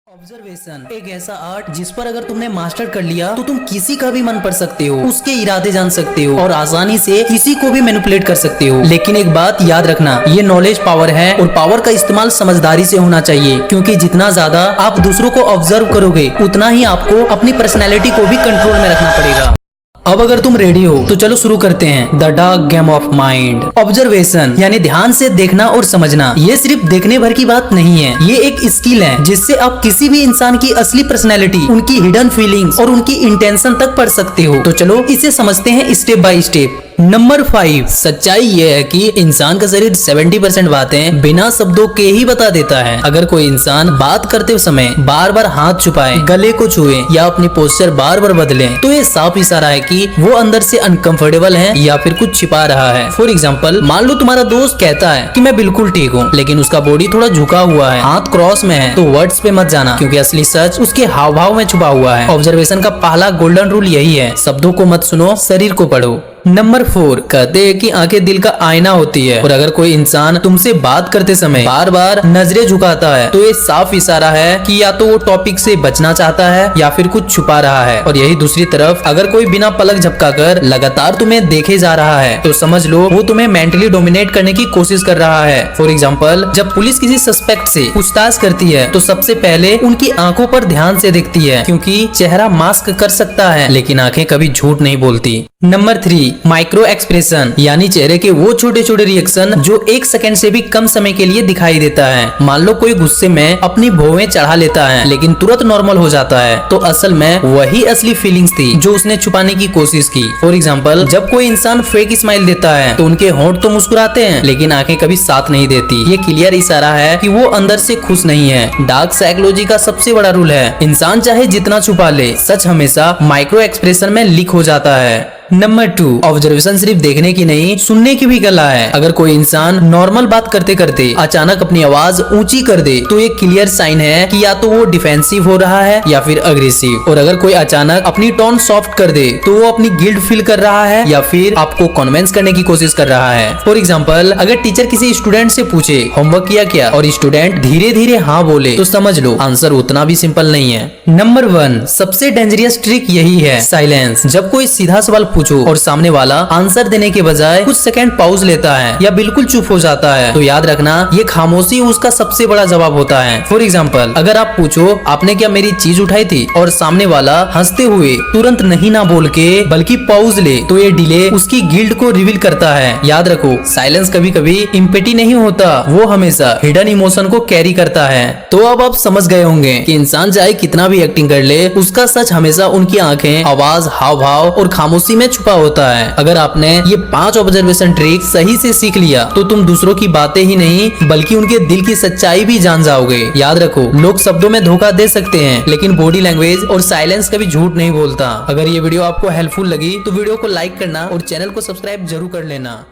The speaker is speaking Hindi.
ऑब्जर्वेशन एक ऐसा आर्ट जिस पर अगर तुमने मास्टर कर लिया तो तुम किसी का भी मन पढ़ सकते हो, उसके इरादे जान सकते हो और आसानी से किसी को भी मैनिपुलेट कर सकते हो। लेकिन एक बात याद रखना, ये नॉलेज पावर है और पावर का इस्तेमाल समझदारी से होना चाहिए, क्योंकि जितना ज्यादा आप दूसरों को ऑब्जर्व करोगे उतना ही आपको अपनी पर्सनैलिटी को भी कंट्रोल में रखना पड़ेगा। अब अगर तुम रेडी हो तो चलो शुरू करते हैं the dark game of mind. Observation यानी ध्यान से देखना और समझना। ये सिर्फ देखने भर की बात नहीं है, ये एक स्किल है जिससे आप किसी भी इंसान की असली पर्सनैलिटी, उनकी हिडन फीलिंग्स और उनकी इंटेंशन तक पढ़ सकते हो। तो चलो इसे समझते हैं स्टेप बाय स्टेप। नंबर 5, सच्चाई ये है कि इंसान का शरीर 70% बातें बिना शब्दों के ही बता देता है। अगर कोई इंसान बात करते समय बार बार हाथ छुपाए, गले को छुए या अपनी पोस्चर बार बार बदले तो ये साफ इशारा है कि वो अंदर से अनकंफर्टेबल है या फिर कुछ छिपा रहा है। फॉर एग्जाम्पल, मान लो तुम्हारा दोस्त कहता है कि मैं बिल्कुल ठीक हूँ, लेकिन उसका बॉडी थोड़ा झुका हुआ है, हाथ क्रॉस में है, तो वर्ड्स पे मत जाना, क्योंकि असली सच उसके हाव भाव में छुपा हुआ है। ऑब्जर्वेशन का पहला गोल्डन रूल यही है, शब्दों को मत सुनो, शरीर को पढ़ो। नंबर 4, कहते हैं कि आंखें दिल का आईना होती है, और अगर कोई इंसान तुमसे बात करते समय बार बार नजरें झुकाता है तो ये साफ इशारा है कि या तो वो टॉपिक से बचना चाहता है या फिर कुछ छुपा रहा है। और यही दूसरी तरफ अगर कोई बिना पलक झपकाकर लगातार तुम्हें देखे जा रहा है तो समझ लो वो तुम्हें मेंटली डोमिनेट करने की कोशिश कर रहा है। फॉर एग्जाम्पल, जब पुलिस किसी सस्पेक्ट से पूछताछ करती है तो सबसे पहले उनकी आंखों पर ध्यान से देखती है, क्योंकि चेहरा मास्क कर सकता है लेकिन आंखें कभी झूठ नहीं बोलती। नंबर 3, माइक्रो एक्सप्रेशन यानी चेहरे के वो छोटे छोटे रिएक्शन जो 1 सेकंड से भी कम समय के लिए दिखाई देता है। मान लो कोई गुस्से में अपनी भौवें चढ़ा लेता है लेकिन तुरंत नॉर्मल हो जाता है, तो असल में वही असली फीलिंग्स थी जो उसने छुपाने की कोशिश की। फॉर एग्जाम्पल, जब कोई इंसान फेक स्माइल देता है तो उनके होंठ तो मुस्कुराते हैं लेकिन आंखें कभी साथ नहीं देती। ये क्लियर इशारा है कि वो अंदर से खुश नहीं है। डार्क साइकोलॉजी का सबसे बड़ा रूल है, इंसान चाहे जितना छुपा ले, सच हमेशा माइक्रो एक्सप्रेशन में लीक हो जाता है। नंबर 2, ऑब्जर्वेशन सिर्फ देखने की नहीं, सुनने की भी कला है। अगर कोई इंसान नॉर्मल बात करते करते अचानक अपनी आवाज ऊंची कर दे तो ये क्लियर साइन है कि या तो वो डिफेंसिव हो रहा है या फिर अग्रेसिव। और अगर कोई अचानक अपनी टोन सॉफ्ट कर दे तो वो अपनी गिल्ट फील कर रहा है या फिर आपको कन्विंस करने की कोशिश कर रहा है। फॉर एग्जाम्पल, अगर टीचर किसी स्टूडेंट से पूछे होमवर्क किया क्या और स्टूडेंट धीरे धीरे हाँ बोले तो समझ लो आंसर उतना भी सिंपल नहीं है। नंबर 1, सबसे डेंजरस ट्रिक यही है, साइलेंस। जब कोई सीधा सवाल पूछो और सामने वाला आंसर देने के बजाय कुछ सेकंड पॉज लेता है या बिल्कुल चुप हो जाता है तो याद रखना ये खामोशी उसका सबसे बड़ा जवाब होता है। फॉर एग्जाम्पल, अगर आप पूछो आपने क्या मेरी चीज उठाई थी और सामने वाला हंसते हुए तुरंत नहीं ना बोल के बल्कि पॉज ले तो ये डिले उसकी गिल्ट को रिवील करता है। याद रखो, साइलेंस कभी कभी इम्पेटी नहीं होता, वो हमेशा हिडन इमोशन को कैरी करता है। तो अब आप समझ गए होंगे कि इंसान चाहे कितना भी एक्टिंग कर ले, उसका सच हमेशा उनकी आंखें, आवाज, हाव भाव और खामोशी में छुपा होता है। अगर आपने ये 5 ऑब्जर्वेशन ट्रिक सही से सीख लिया तो तुम दूसरों की बातें ही नहीं बल्कि उनके दिल की सच्चाई भी जान जाओगे। याद रखो, लोग शब्दों में धोखा दे सकते हैं लेकिन बॉडी लैंग्वेज और साइलेंस कभी झूठ नहीं बोलता। अगर ये वीडियो आपको हेल्पफुल लगी तो वीडियो को लाइक करना और चैनल को सब्सक्राइब जरूर कर लेना।